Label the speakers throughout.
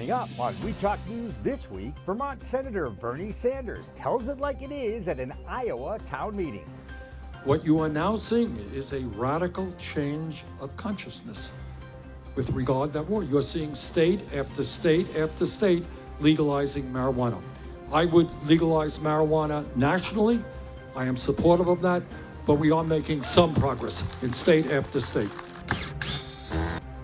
Speaker 1: Coming up on We Talk News this week, Vermont Senator Bernie Sanders tells it like it is at an Iowa town meeting.
Speaker 2: What you are now seeing is a radical change of consciousness with regard to that war. You're seeing state after state after state legalizing marijuana. I would legalize marijuana nationally. I am supportive of that, but we are making some progress in state after state.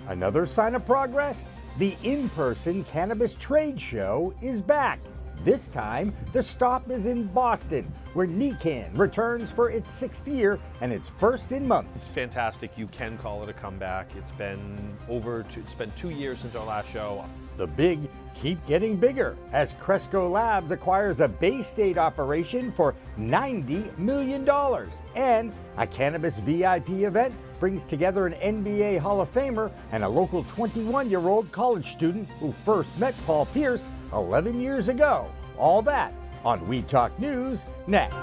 Speaker 1: Another sign of progress? The in-person cannabis trade show is back. This time, the stop is in Boston, where NECANN returns for its 6th year and its first in months.
Speaker 3: It's fantastic. You can call it a comeback. It's been 2 years since our last show.
Speaker 1: The big keep getting bigger as Cresco Labs acquires a Bay State operation for $90 million. And a cannabis VIP event brings together an NBA Hall of Famer and a local 21-year-old college student who first met Paul Pierce 11 years ago. All that on We Talk News next.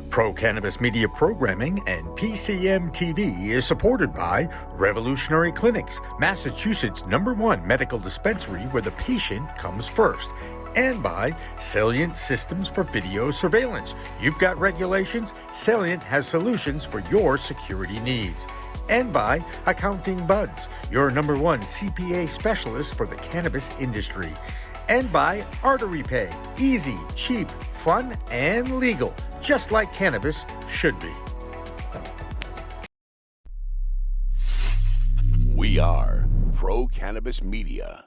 Speaker 1: Pro Cannabis Media programming and PCM TV is supported by Revolutionary Clinics, Massachusetts' #1 medical dispensary where the patient comes first, and by Salient Systems for Video Surveillance. You've got regulations, Salient has solutions for your security needs. And by Accounting Buds, your #1 CPA specialist for the cannabis industry. And by Artery Pay, easy, cheap, fun, and legal, just like cannabis should be.
Speaker 4: We are Pro Cannabis Media.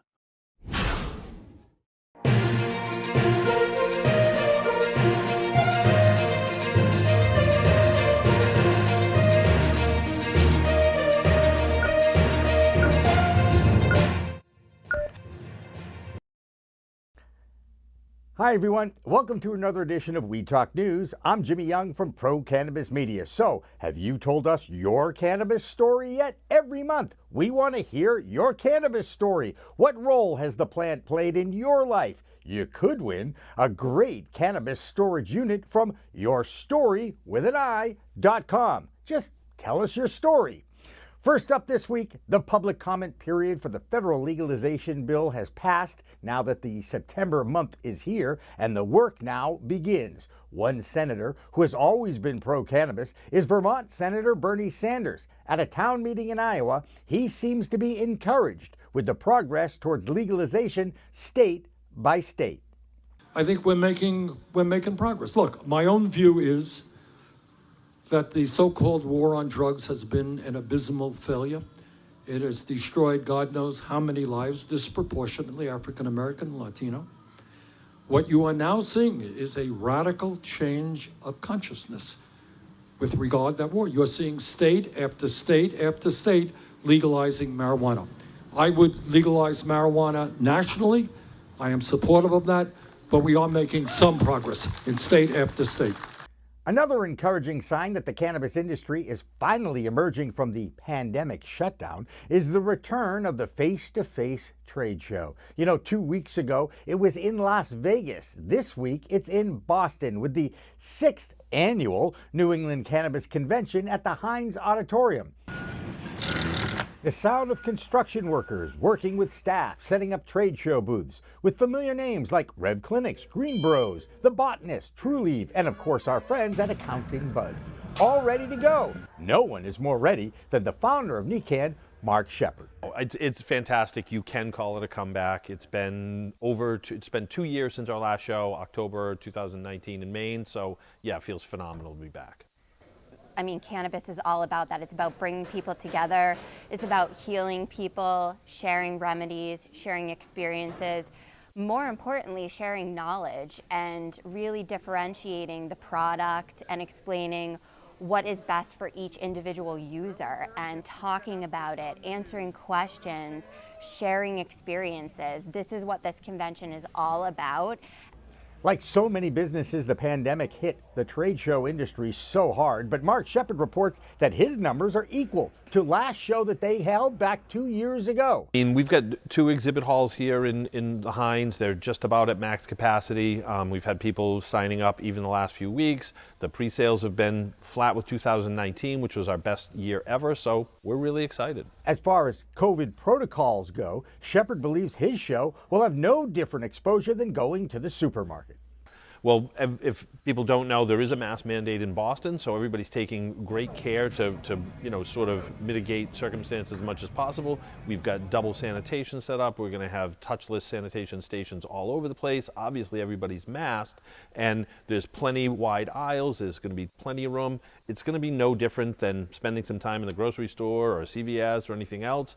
Speaker 1: Hi everyone, welcome to another edition of We Talk News. I'm Jimmy Young from Pro Cannabis Media. So, have you told us your cannabis story yet? Every month, we want to hear your cannabis story. What role has the plant played in your life? You could win a great cannabis storage unit from yourstorywithanI.com. Just tell us your story. First up this week, the public comment period for the federal legalization bill has passed now that the September month is here and the work now begins. One senator who has always been pro-cannabis is Vermont Senator Bernie Sanders. At a town meeting in Iowa, he seems to be encouraged with the progress towards legalization state by state.
Speaker 2: I think we're making progress. Look, my own view is that the so-called war on drugs has been an abysmal failure. It has destroyed God knows how many lives, disproportionately African American and Latino. What you are now seeing is a radical change of consciousness with regard to that war. You're seeing state after state after state legalizing marijuana. I would legalize marijuana nationally. I am supportive of that, but we are making some progress in state after state.
Speaker 1: Another encouraging sign that the cannabis industry is finally emerging from the pandemic shutdown is the return of the face-to-face trade show. 2 weeks ago, it was in Las Vegas. This week, it's in Boston with the 6th annual New England Cannabis Convention at the Heinz Auditorium. The sound of construction workers working with staff, setting up trade show booths with familiar names like Rev Clinics, Green Bros, The Botanist, Trulieve, and of course our friends at Accounting Buds. All ready to go. No one is more ready than the founder of NECANN, Marc Shepard.
Speaker 3: It's fantastic. You can call it a comeback. It's been 2 years since our last show, October 2019 in Maine. So yeah, it feels phenomenal to be back.
Speaker 5: I mean, cannabis is all about that. It's about bringing people together. It's about healing people, sharing remedies, sharing experiences. More importantly, sharing knowledge and really differentiating the product and explaining what is best for each individual user and talking about it, answering questions, sharing experiences. This is what this convention is all about.
Speaker 1: Like so many businesses, the pandemic hit the trade show industry so hard, but Marc Shepard reports that his numbers are equal to last show that they held back 2 years ago.
Speaker 3: And we've got 2 exhibit halls here in the Hines. They're just about at max capacity. We've had people signing up even the last few weeks. The pre-sales have been flat with 2019, which was our best year ever, so we're really excited.
Speaker 1: As far as COVID protocols go, Shepard believes his show will have no different exposure than going to the supermarket.
Speaker 3: Well, if people don't know, there is a mask mandate in Boston, so everybody's taking great care to sort of mitigate circumstances as much as possible. We've got double sanitation set up. We're going to have touchless sanitation stations all over the place. Obviously, everybody's masked, and there's plenty wide aisles. There's going to be plenty of room. It's going to be no different than spending some time in the grocery store or CVS or anything else.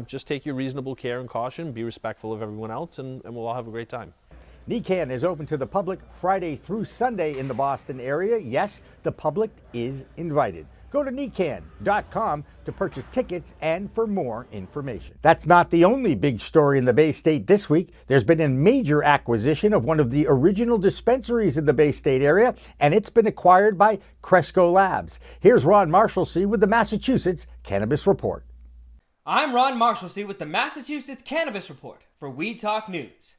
Speaker 3: Just take your reasonable care and caution, be respectful of everyone else, and we'll all have a great time.
Speaker 1: NECANN is open to the public Friday through Sunday in the Boston area. Yes, the public is invited. Go to NECANN.com to purchase tickets and for more information. That's not the only big story in the Bay State this week. There's been a major acquisition of one of the original dispensaries in the Bay State area, and it's been acquired by Cresco Labs. Here's Ron Marshalsea with the Massachusetts Cannabis Report.
Speaker 6: I'm Ron Marshalsea with the Massachusetts Cannabis Report for We Talk News.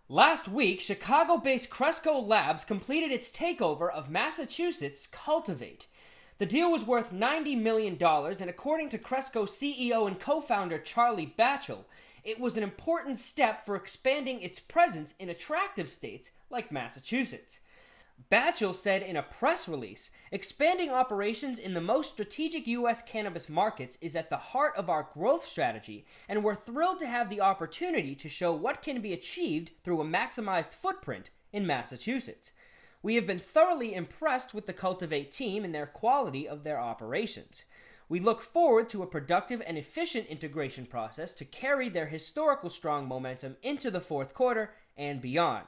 Speaker 6: Last week, Chicago-based Cresco Labs completed its takeover of Massachusetts Cultivate. The deal was worth $90 million, and according to Cresco CEO and co-founder Charlie Batchel, it was an important step for expanding its presence in attractive states like Massachusetts. Batchel said in a press release, expanding operations in the most strategic U.S. cannabis markets is at the heart of our growth strategy, and we're thrilled to have the opportunity to show what can be achieved through a maximized footprint in Massachusetts. We have been thoroughly impressed with the Cultivate team and their quality of their operations. We look forward to a productive and efficient integration process to carry their historical strong momentum into the fourth quarter and beyond.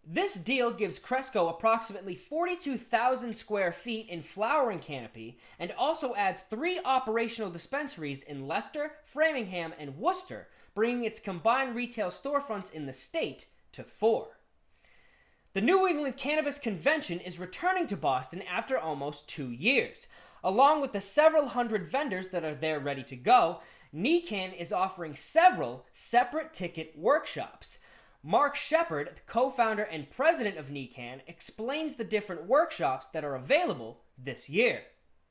Speaker 6: This deal gives Cresco approximately 42,000 square feet in flowering canopy and also adds 3 operational dispensaries in Leicester, Framingham, and Worcester, bringing its combined retail storefronts in the state to 4. The New England Cannabis Convention is returning to Boston after almost 2 years. Along with the several hundred vendors that are there ready to go, NECANN is offering several separate ticket workshops. Marc Shepard, the co-founder and president of NECANN, explains the different workshops that are available this year.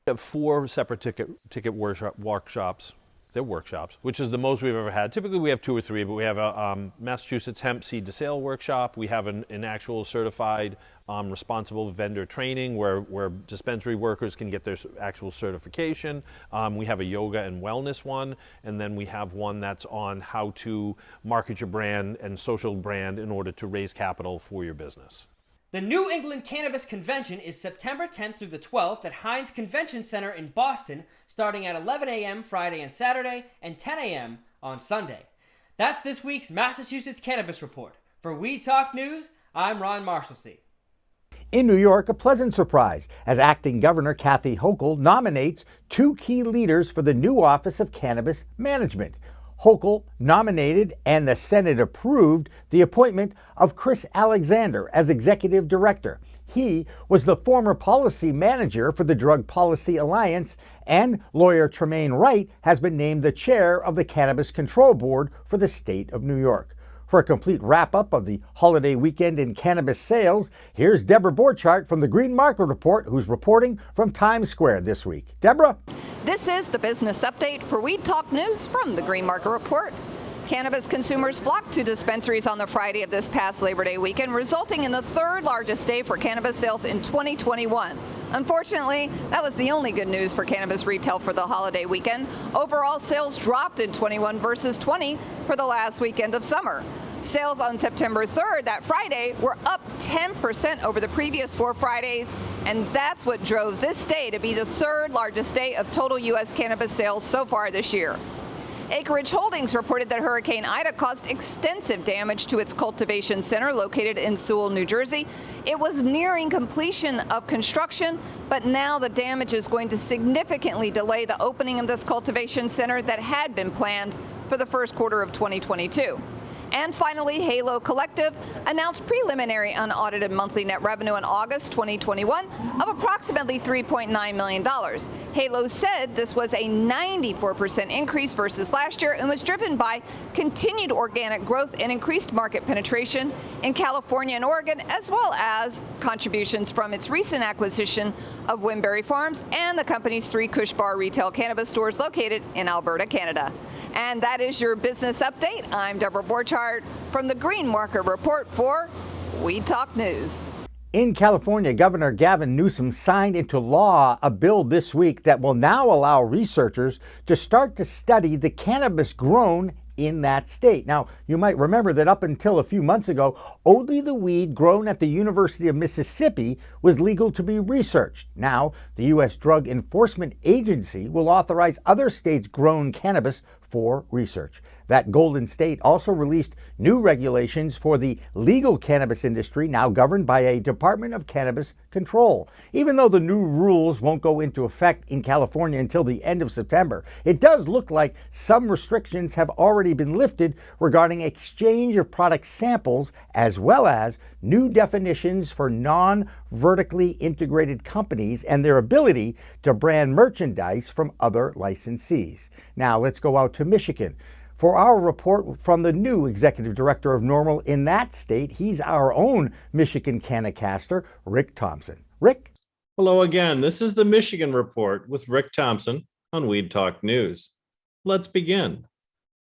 Speaker 3: We have 4 separate ticket workshops. They're workshops, which is the most we've ever had. Typically we have 2 or 3, but we have a Massachusetts Hemp Seed to Sale workshop. We have an actual certified responsible vendor training where dispensary workers can get their actual certification. We have a yoga and wellness one, and then we have one that's on how to market your brand and social brand in order to raise capital for your business.
Speaker 6: The New England Cannabis Convention is September 10th through the 12th at Hines Convention Center in Boston, starting at 11 a.m. Friday and Saturday and 10 a.m. on Sunday. That's this week's Massachusetts Cannabis Report. For We Talk News, I'm Ron Marshalsea.
Speaker 1: In New York, a pleasant surprise as acting Governor Kathy Hochul nominates 2 key leaders for the new Office of Cannabis Management. Hochul nominated and the Senate approved the appointment of Chris Alexander as executive director. He was the former policy manager for the Drug Policy Alliance, and lawyer Tremaine Wright has been named the chair of the Cannabis Control Board for the state of New York. For a complete wrap-up of the holiday weekend in cannabis sales, here's Debra Borchardt from the Green Market Report, who's reporting from Times Square this week. Debra?
Speaker 7: This is the business update for We Talk News from the Green Market Report. Cannabis consumers flocked to dispensaries on the Friday of this past Labor Day weekend, resulting in the 3rd largest day for cannabis sales in 2021. Unfortunately, that was the only good news for cannabis retail for the holiday weekend. Overall, sales dropped in 21 versus 20 for the last weekend of summer. Sales on September 3rd, that Friday, were up 10% over the previous 4 Fridays, and that's what drove this day to be the 3rd largest day of total U.S. cannabis sales so far this year. Acreage Holdings reported that Hurricane Ida caused extensive damage to its cultivation center located in Sewell, New Jersey. It was nearing completion of construction, but now the damage is going to significantly delay the opening of this cultivation center that had been planned for the first quarter of 2022. And finally, Halo Collective announced preliminary unaudited monthly net revenue in August 2021 of approximately $3.9 million. Halo said this was a 94% increase versus last year and was driven by continued organic growth and increased market penetration in California and Oregon, as well as contributions from its recent acquisition of Winberry Farms and the company's 3 Kush Bar retail cannabis stores located in Alberta, Canada. And that is your business update. I'm Debra Borchardt from the Green Market Report for Weed Talk News.
Speaker 1: In California, Governor Gavin Newsom signed into law a bill this week that will now allow researchers to start to study the cannabis grown in that state. Now, you might remember that up until a few months ago, only the weed grown at the University of Mississippi was legal to be researched. Now, the U.S. Drug Enforcement Agency will authorize other states' grown cannabis for research. That Golden State also released new regulations for the legal cannabis industry, now governed by a Department of Cannabis Control. Even though the new rules won't go into effect in California until the end of September, it does look like some restrictions have already been lifted regarding exchange of product samples, as well as new definitions for non-vertically integrated companies and their ability to brand merchandise from other licensees. Now let's go out to Michigan. For our report from the new executive director of NORML in that state, he's our own Michigan Cannacaster, Rick Thompson. Rick?
Speaker 8: Hello again. This is the Michigan Report with Rick Thompson on Weed Talk News. Let's begin.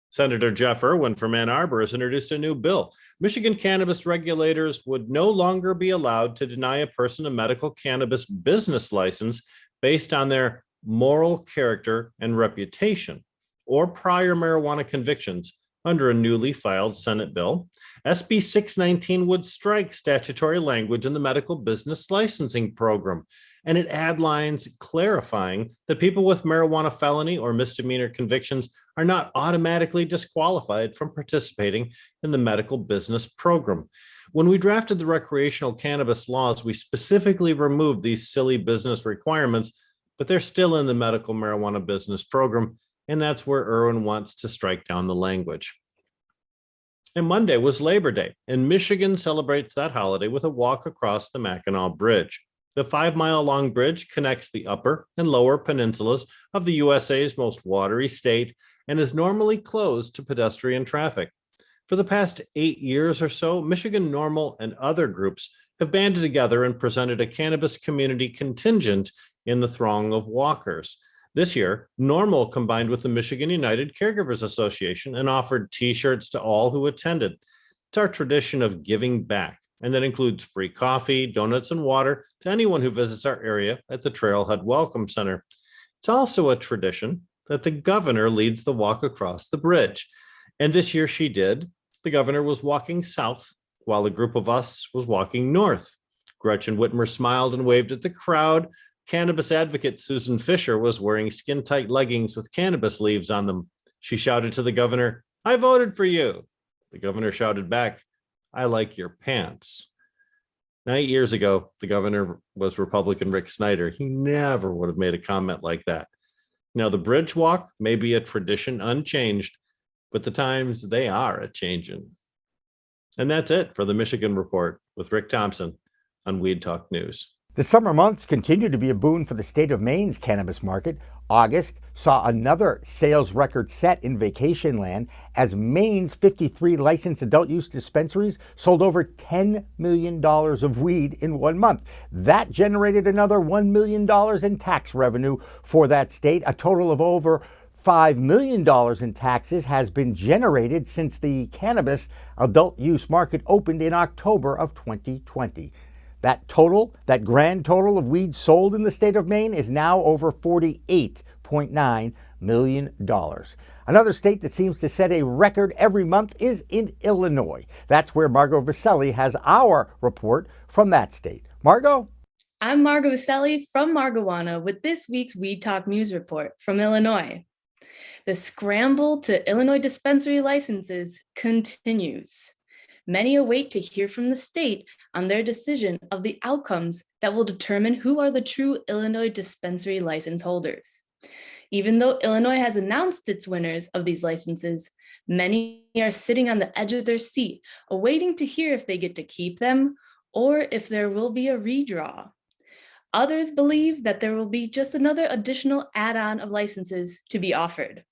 Speaker 8: Senator Jeff Irwin from Ann Arbor has introduced a new bill. Michigan cannabis regulators would no longer be allowed to deny a person a medical cannabis business license based on their moral character and reputation, or prior marijuana convictions under a newly filed Senate bill. SB 619 would strike statutory language in the medical business licensing program, and it add lines clarifying that people with marijuana felony or misdemeanor convictions are not automatically disqualified from participating in the medical business program. When we drafted the recreational cannabis laws, we specifically removed these silly business requirements, but they're still in the medical marijuana business program, and that's where Irwin wants to strike down the language. And Monday was Labor Day, and Michigan celebrates that holiday with a walk across the Mackinac Bridge. The 5-mile-long bridge connects the upper and lower peninsulas of the USA's most watery state and is normally closed to pedestrian traffic. For the past 8 years or so, Michigan NORML and other groups have banded together and presented a cannabis community contingent in the throng of walkers. This year, NORML combined with the Michigan United Caregivers Association and offered T-shirts to all who attended. It's our tradition of giving back, and that includes free coffee, donuts, and water to anyone who visits our area at the Trailhead Welcome Center. It's also a tradition that the governor leads the walk across the bridge, and this year she did. The governor was walking south while a group of us was walking north. Gretchen Whitmer smiled and waved at the crowd. Cannabis advocate Susan Fisher was wearing skin-tight leggings with cannabis leaves on them. She shouted to the governor, "I voted for you." The governor shouted back, "I like your pants." 8 years ago, the governor was Republican Rick Snyder. He never would have made a comment like that. Now, the bridge walk may be a tradition unchanged, but the times, they are a-changing. And that's it for the Michigan Report with Rick Thompson on Weed Talk News.
Speaker 1: The summer months continue to be a boon for the state of Maine's cannabis market. August saw another sales record set in vacation land as Maine's 53 licensed adult use dispensaries sold over $10 million of weed in 1 month. That generated another $1 million in tax revenue for that state. A total of over $5 million in taxes has been generated since the cannabis adult use market opened in October of 2020. That grand total of weed sold in the state of Maine is now over $48.9 million. Another state that seems to set a record every month is in Illinois. That's where Margo Vesely has our report from that state. Margo?
Speaker 9: I'm Margo Vesely from Margowana with this week's Weed Talk News Report from Illinois. The scramble to Illinois dispensary licenses continues. Many await to hear from the state on their decision of the outcomes that will determine who are the true Illinois dispensary license holders. Even though Illinois has announced its winners of these licenses, many are sitting on the edge of their seat, awaiting to hear if they get to keep them or if there will be a redraw. Others believe that there will be just another additional add-on of licenses to be offered.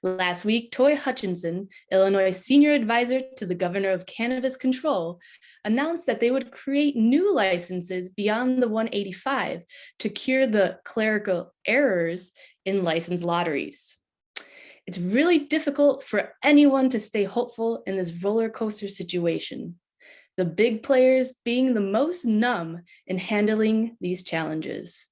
Speaker 9: Last week, Toy Hutchinson, Illinois' senior advisor to the governor of cannabis control, announced that they would create new licenses beyond the 185 to cure the clerical errors in license lotteries. It's really difficult for anyone to stay hopeful in this roller coaster situation, the big players being the most numb in handling these challenges.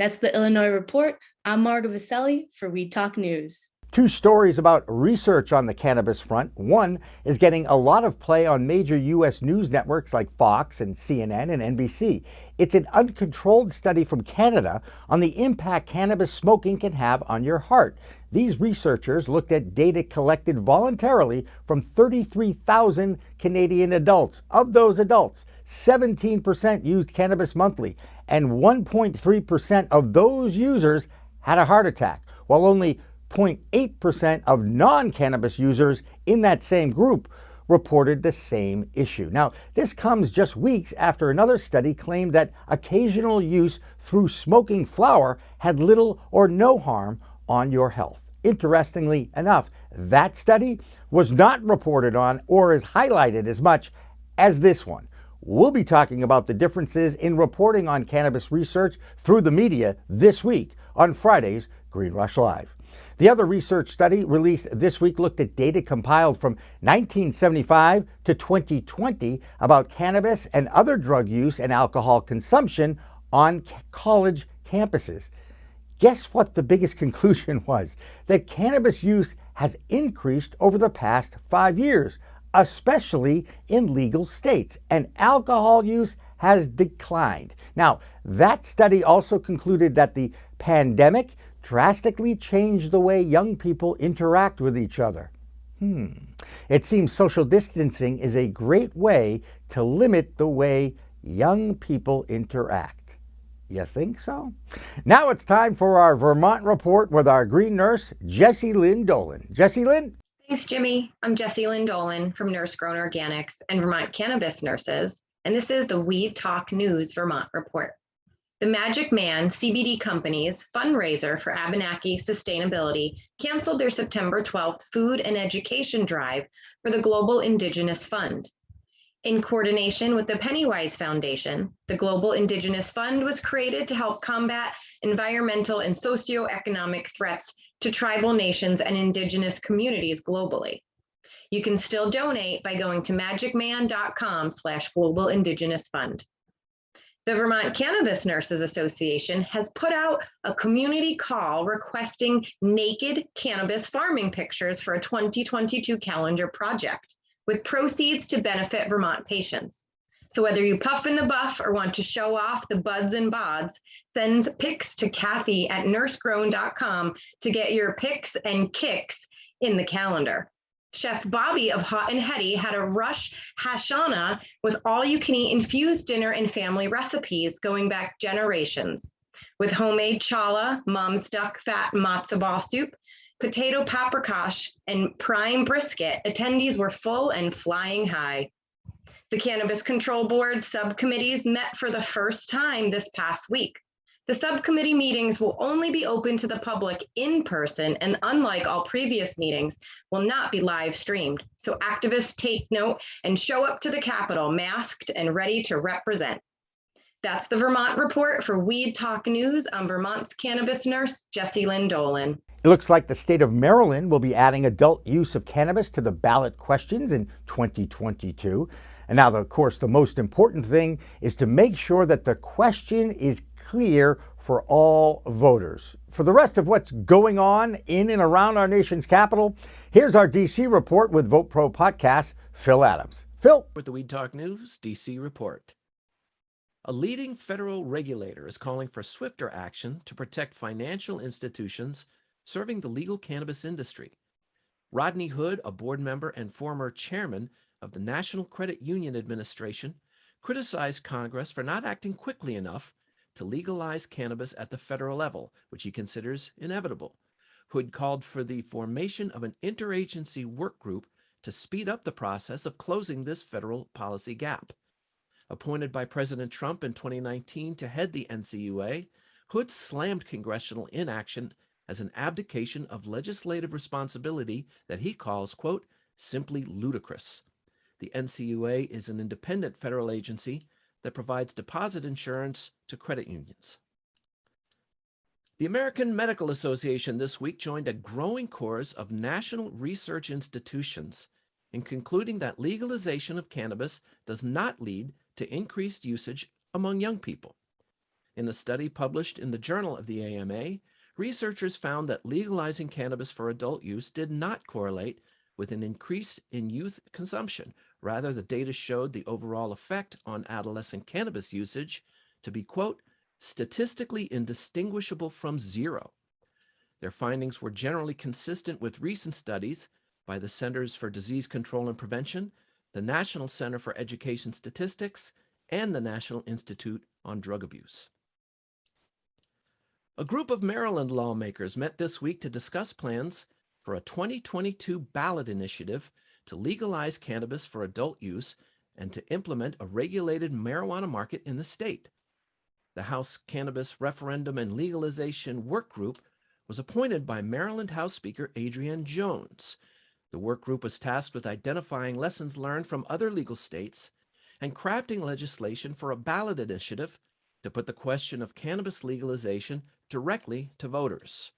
Speaker 9: That's the Illinois Report. I'm Margo Vesely for Weed Talk News.
Speaker 1: Two stories about research on the cannabis front. One is getting a lot of play on major U.S. news networks like Fox and CNN and NBC. It's an uncontrolled study from Canada on the impact cannabis smoking can have on your heart. These researchers looked at data collected voluntarily from 33,000 Canadian adults. Of those adults, 17% used cannabis monthly, and 1.3% of those users had a heart attack, while only 0.8% of non-cannabis users in that same group reported the same issue. Now, this comes just weeks after another study claimed that occasional use through smoking flower had little or no harm on your health. Interestingly enough, that study was not reported on or is highlighted as much as this one. We'll be talking about the differences in reporting on cannabis research through the media this week on Friday's Green Rush Live. The other research study released this week looked at data compiled from 1975 to 2020 about cannabis and other drug use and alcohol consumption on college campuses. Guess what the biggest conclusion was? That cannabis use has increased over the past 5 years, especially in legal states, and alcohol use has declined. Now, that study also concluded that the pandemic drastically changed the way young people interact with each other. It seems social distancing is a great way to limit the way young people interact. You think so? Now it's time for our Vermont Report with our green nurse, Jessilyn Dolan. Jessilyn?
Speaker 10: Thanks, Jimmy. I'm Jessilyn Dolan from Nurse Grown Organics and Vermont Cannabis Nurses, and this is the Weed Talk News Vermont Report. The Magic Man CBD Company's fundraiser for Abenaki Sustainability canceled their September 12th food and education drive for the Global Indigenous Fund. In coordination with the Pennywise Foundation, the Global Indigenous Fund was created to help combat environmental and socioeconomic threats to tribal nations and Indigenous communities globally. You can still donate by going to magicman.com/Global Indigenous Fund. The Vermont Cannabis Nurses Association has put out a community call requesting naked cannabis farming pictures for a 2022 calendar project, with proceeds to benefit Vermont patients. So whether you puff in the buff or want to show off the buds and bods, send pics to Kathy at nursegrown.com to get your pics and kicks in the calendar. Chef Bobby of Hot and Heady had a rush hashana with all-you-can-eat infused dinner and family recipes going back generations. With homemade challah, mom's duck fat matzo ball soup, potato paprikash, and prime brisket, attendees were full and flying high. The Cannabis Control Board subcommittees met for the first time this past week. The subcommittee meetings will only be open to the public in person, and unlike all previous meetings, will not be live streamed. So activists take note and show up to the Capitol masked and ready to represent. That's the Vermont Report for Weed Talk News. I'm Vermont's cannabis nurse, Jessilyn Dolan.
Speaker 1: It looks like the state of Maryland will be adding adult use of cannabis to the ballot questions in 2022. And now, of course, the most important thing is to make sure that the question is clear for all voters. For the rest of what's going on in and around our nation's capital, here's our DC report with Vote Pro podcast, Phil Adams. Phil?
Speaker 11: With the Weed Talk News, DC report. A leading federal regulator is calling for swifter action to protect financial institutions serving the legal cannabis industry. Rodney Hood, a board member and former chairman of the National Credit Union Administration, criticized Congress for not acting quickly enough to legalize cannabis at the federal level, which he considers inevitable. Hood called for the formation of an interagency work group to speed up the process of closing this federal policy gap. Appointed by President Trump in 2019 to head the NCUA, Hood slammed congressional inaction as an abdication of legislative responsibility that he calls, quote, simply ludicrous. The NCUA is an independent federal agency that provides deposit insurance to credit unions. The American Medical Association this week joined a growing chorus of national research institutions in concluding that legalization of cannabis does not lead to increased usage among young people. In a study published in the Journal of the AMA, researchers found that legalizing cannabis for adult use did not correlate with an increase in youth consumption. Rather, the data showed the overall effect on adolescent cannabis usage to be, quote, statistically indistinguishable from zero. Their findings were generally consistent with recent studies by the Centers for Disease Control and Prevention, the National Center for Education Statistics, and the National Institute on Drug Abuse. A group of Maryland lawmakers met this week to discuss plans for a 2022 ballot initiative to legalize cannabis for adult use and to implement a regulated marijuana market in the state. The House Cannabis Referendum and Legalization Work Group was appointed by Maryland House Speaker Adrienne Jones. The work group was tasked with identifying lessons learned from other legal states and crafting legislation for a ballot initiative to put the question of cannabis legalization directly to voters.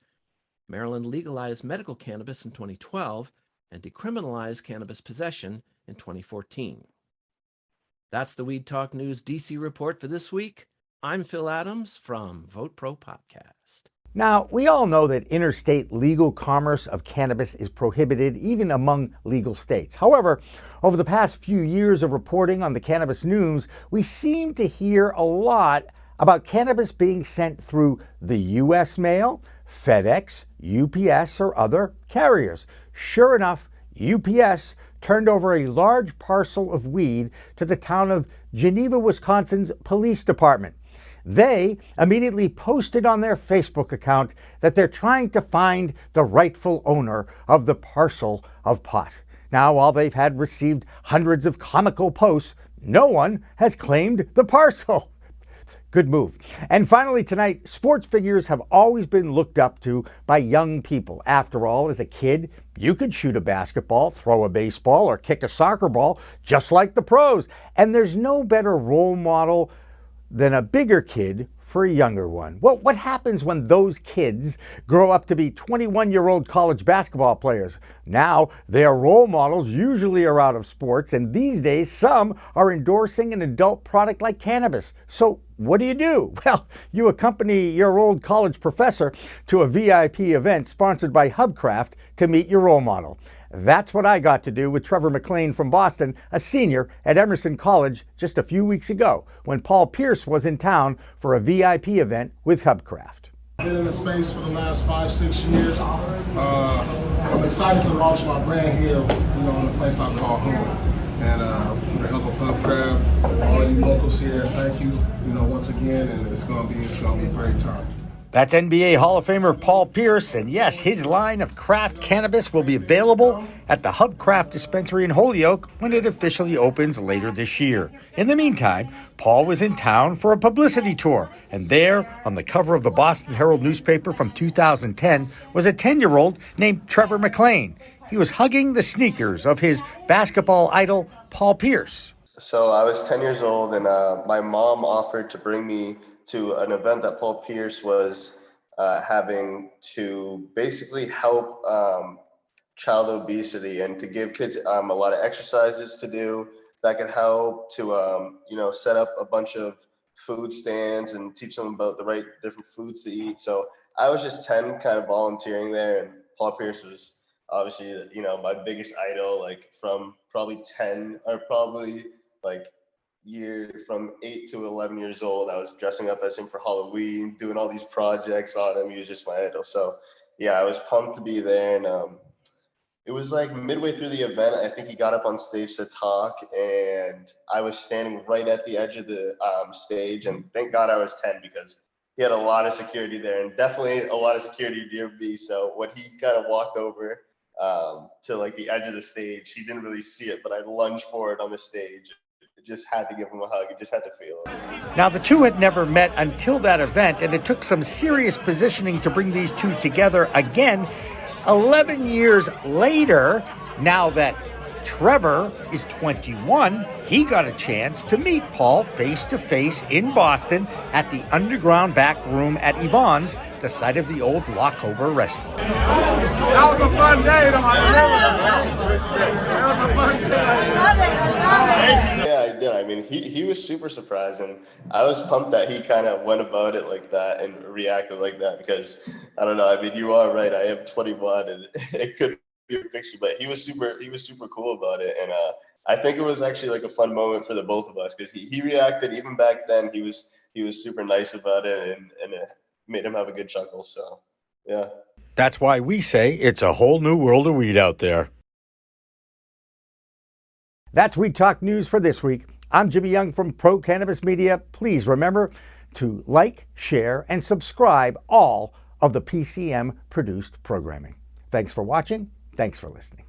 Speaker 11: Maryland legalized medical cannabis in 2012 and decriminalized cannabis possession in 2014. That's the Weed Talk News DC report for this week. I'm Phil Adams from Vote Pro Podcast.
Speaker 1: Now, we all know that interstate legal commerce of cannabis is prohibited even among legal states. However, over the past few years of reporting on the cannabis news, we seem to hear a lot about cannabis being sent through the U.S. mail, FedEx, UPS, or other carriers. Sure enough, UPS turned over a large parcel of weed to the town of Geneva, Wisconsin's police department. They immediately posted on their Facebook account that they're trying to find the rightful owner of the parcel of pot. Now, while they've had received hundreds of comical posts, no one has claimed the parcel. Good move. And finally tonight, sports figures have always been looked up to by young people. After all, as a kid, you could shoot a basketball, throw a baseball, or kick a soccer ball just like the pros. And there's no better role model than a bigger kid for a younger one. Well, what happens when those kids grow up to be 21-year-old college basketball players? Now, their role models usually are out of sports, and these days some are endorsing an adult product like cannabis. So what do? Well, you accompany your old college professor to a VIP event sponsored by Hubcraft to meet your role model. That's what I got to do with Trevor McLean from Boston, a senior at Emerson College just a few weeks ago when Paul Pierce was in town for a VIP event with Hubcraft.
Speaker 12: Been in the space for the last 5-6 years. I'm excited to launch my brand here, in a place I call home. And with the help of Hubcraft, all you locals here, thank you, once again, and it's gonna be a great time.
Speaker 1: That's NBA Hall of Famer Paul Pierce, and yes, his line of craft cannabis will be available at the Hubcraft dispensary in Holyoke when it officially opens later this year. In the meantime, Paul was in town for a publicity tour, and there, on the cover of the Boston Herald newspaper from 2010, was a 10-year-old named Trevor McLean. He was hugging the sneakers of his basketball idol, Paul Pierce.
Speaker 13: So I was 10 years old, and my mom offered to bring me to an event that Paul Pierce was having to basically help child obesity and to give kids a lot of exercises to do that could help to, set up a bunch of food stands and teach them about the right different foods to eat. So I was just 10 kind of volunteering there, and Paul Pierce was obviously, my biggest idol, like from probably 10 or probably from 8 to 11 years old. I was dressing up as him for Halloween, doing all these projects on him. He was just my idol. So yeah, I was pumped to be there, and it was like midway through the event. I think he got up on stage to talk, and I was standing right at the edge of the stage. And thank God I was 10, because he had a lot of security there, and definitely a lot of security near me. So when he kind of walked over to like the edge of the stage, he didn't really see it, but I lunged forward on the stage. I just had to give him a hug. I just had to feel it.
Speaker 1: Now, the two had never met until that event, and it took some serious positioning to bring these two together again 11 years later. Now that Trevor is 21, he got a chance to meet Paul face-to-face in Boston at the underground back room at Yvonne's, the site of the old Lockover restaurant.
Speaker 12: That was a fun day, though. That was a fun day. I love it.
Speaker 13: Yeah, I did. I mean, he was super surprised, and I was pumped that he kind of went about it like that and reacted like that, because I don't know. I mean, you are right. I am 21, and it could be a picture, but he was super cool about it, and I think it was actually like a fun moment for the both of us, because he reacted even back then. He was super nice about it, and it made him have a good chuckle. So, yeah.
Speaker 1: That's why we say it's a whole new world of weed out there. That's Weed Talk News for this week. I'm Jimmy Young from Pro Cannabis Media. Please remember to like, share, and subscribe all of the PCM produced programming. Thanks for watching. Thanks for listening.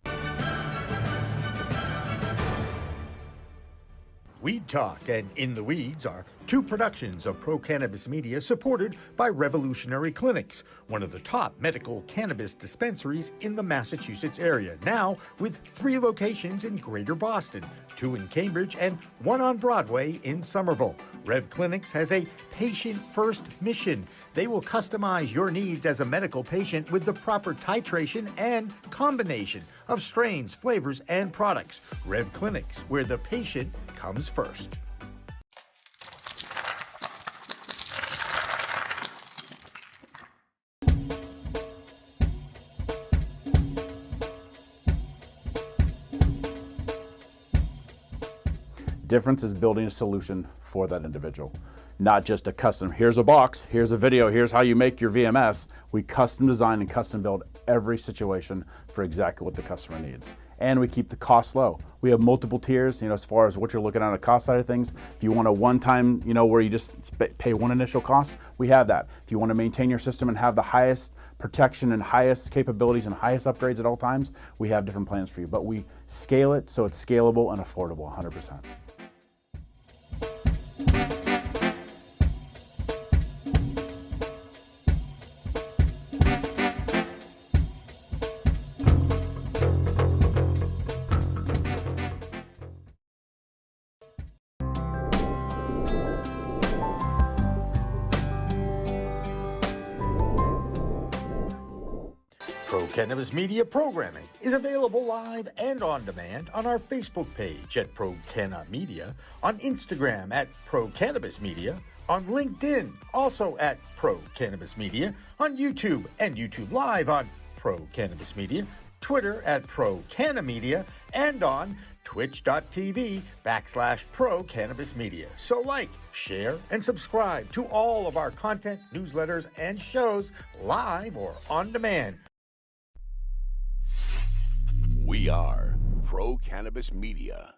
Speaker 1: Weed Talk and In the Weeds are two productions of Pro Cannabis Media, supported by Revolutionary Clinics, one of the top medical cannabis dispensaries in the Massachusetts area, now with 3 locations in Greater Boston, 2 in Cambridge and 1 on Broadway in Somerville. Rev Clinics has a patient-first mission. They will customize your needs as a medical patient with the proper titration and combination of strains, flavors, and products. Rev Clinics, where the patient comes first.
Speaker 14: Difference is building a solution for that individual. Not just a custom, here's a box, here's a video, here's how you make your VMS. We custom design and custom build every situation for exactly what the customer needs. And we keep the costs low. We have multiple tiers, as far as what you're looking at on the cost side of things. If you want a one-time, where you just pay one initial cost, we have that. If you want to maintain your system and have the highest protection and highest capabilities and highest upgrades at all times, we have different plans for you. But we scale it so it's scalable and affordable 100%.
Speaker 1: Pro Cannabis Media programming is available live and on demand on our Facebook page at Pro Canna Media, on Instagram at Pro Cannabis Media, on LinkedIn also at Pro Cannabis Media, on YouTube and YouTube Live on Pro Cannabis Media, Twitter at Pro Canna Media, and on twitch.tv/Pro Cannabis Media. So like, share, and subscribe to all of our content, newsletters, and shows live or on demand.
Speaker 4: We are Pro Cannabis Media.